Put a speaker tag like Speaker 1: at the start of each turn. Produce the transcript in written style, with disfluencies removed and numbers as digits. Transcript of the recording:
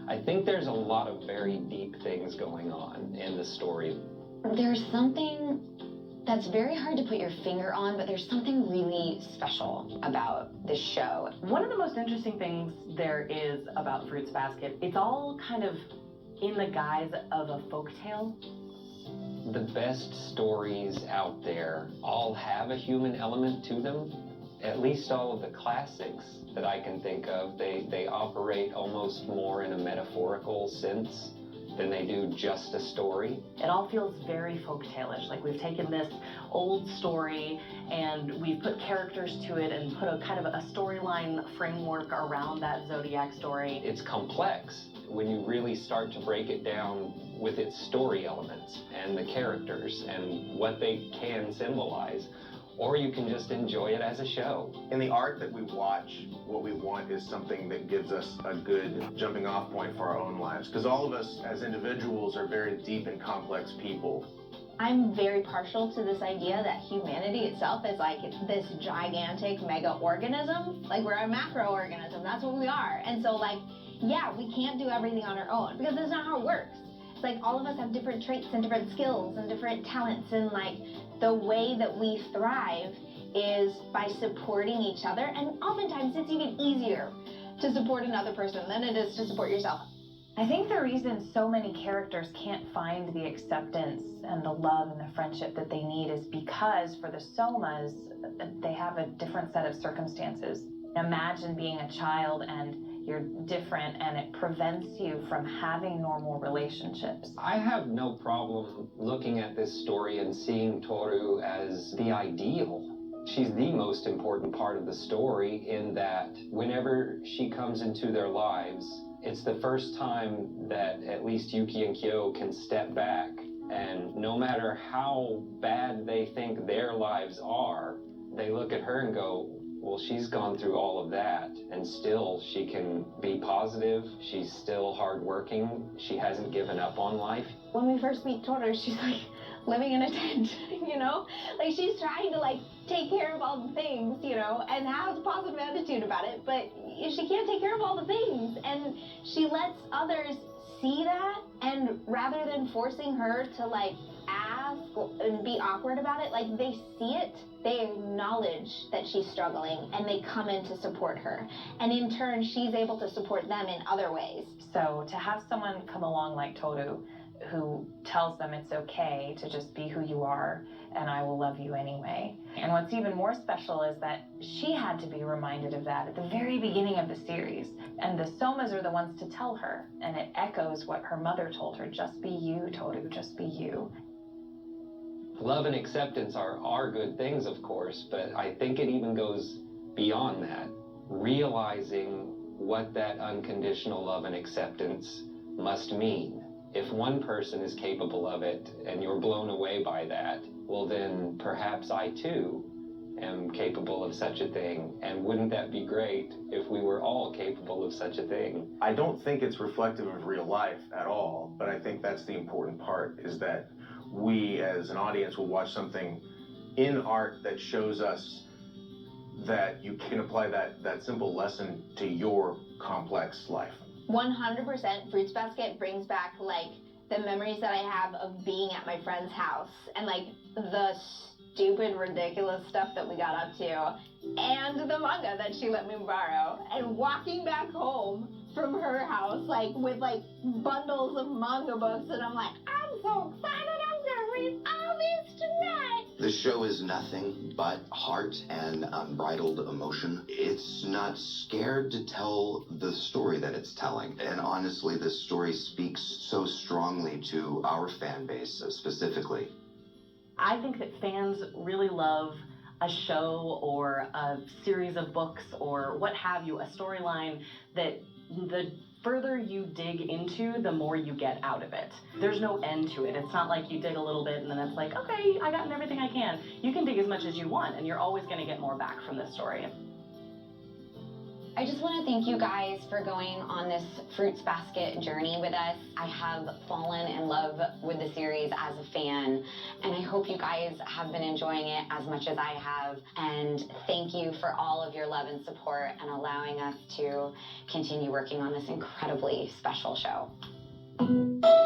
Speaker 1: I think there's a lot of very deep things going on in the story.
Speaker 2: There's something that's very hard to put your finger on, but there's something really special about this show.
Speaker 3: One of the most interesting things there is about Fruits Basket, it's all kind of in the guise of a folktale.
Speaker 1: The best stories out there all have a human element to them. At least all of the classics that I can think of, they operate almost more in a metaphorical sense than they do just a story.
Speaker 3: It all feels very folktale-ish, like we've taken this old story and we've put characters to it and put a kind of a storyline framework around that Zodiac story.
Speaker 1: It's complex when you really start to break it down with its story elements and the characters and what they can symbolize. Or you can just enjoy it as a show.
Speaker 4: In the art that we watch, what we want is something that gives us a good jumping off point for our own lives. Because all of us as individuals are very deep and complex people.
Speaker 2: I'm very partial to this idea that humanity itself is like this gigantic mega organism. Like we're a macroorganism, that's what we are. And so like, yeah, we can't do everything on our own because that's not how it works. It's like all of us have different traits and different skills and different talents, and like the way that we thrive is by supporting each other, and oftentimes it's even easier to support another person than it is to support yourself.
Speaker 5: I think the reason so many characters can't find the acceptance and the love and the friendship that they need is because for the Somas, they have a different set of circumstances. Imagine being a child and you're different and it prevents you from having normal relationships.
Speaker 1: I have no problem looking at this story and seeing Toru as the ideal. She's the most important part of the story in that whenever she comes into their lives, it's the first time that at least Yuki and Kyo can step back, and no matter how bad they think their lives are, they look at her and go, well, she's gone through all of that, and still she can be positive. She's still hardworking. She hasn't given up on life.
Speaker 2: When we first meet Toru, she's like living in a tent, you know? Like she's trying to like take care of all the things, you know, and has a positive attitude about it, but she can't take care of all the things. And she lets others see that, and rather than forcing her to like ask and be awkward about it, like they see it, they acknowledge that she's struggling, and they come in to support her. And in turn, she's able to support them in other ways.
Speaker 5: So to have someone come along like Toru who tells them it's okay to just be who you are and I will love you anyway. And what's even more special is that she had to be reminded of that at the very beginning of the series. And the Somas are the ones to tell her, and it echoes what her mother told her, just be you, Toru, just be you.
Speaker 1: Love and acceptance are good things, of course, but I think it even goes beyond that. Realizing what that unconditional love and acceptance must mean. If one person is capable of it and you're blown away by that, well then perhaps I too am capable of such a thing. And wouldn't that be great if we were all capable of such a thing?
Speaker 4: I don't think it's reflective of real life at all, but I think that's the important part, is that we as an audience will watch something in art that shows us that you can apply that simple lesson to your complex life.
Speaker 2: 100% Fruits Basket brings back like the memories that I have of being at my friend's house and like the stupid, ridiculous stuff that we got up to, and the manga that she let me borrow, and walking back home from her house like with like bundles of manga books, and I'm like, I'm so excited, I'm gonna read all these tonight.
Speaker 6: The show is nothing but heart and unbridled emotion. It's not scared to tell the story that it's telling. And honestly, this story speaks so strongly to our fan base specifically.
Speaker 3: I think that fans really love a show or a series of books or what have you, a storyline that the further you dig into, the more you get out of it. There's no end to it. It's not like you dig a little bit and then it's like, okay, I gotten everything I can. You can dig as much as you want, and you're always going to get more back from this story.
Speaker 7: I just want to thank you guys for going on this Fruits Basket journey with us. I have fallen in love with the series as a fan, and I hope you guys have been enjoying it as much as I have. And thank you for all of your love and support and allowing us to continue working on this incredibly special show.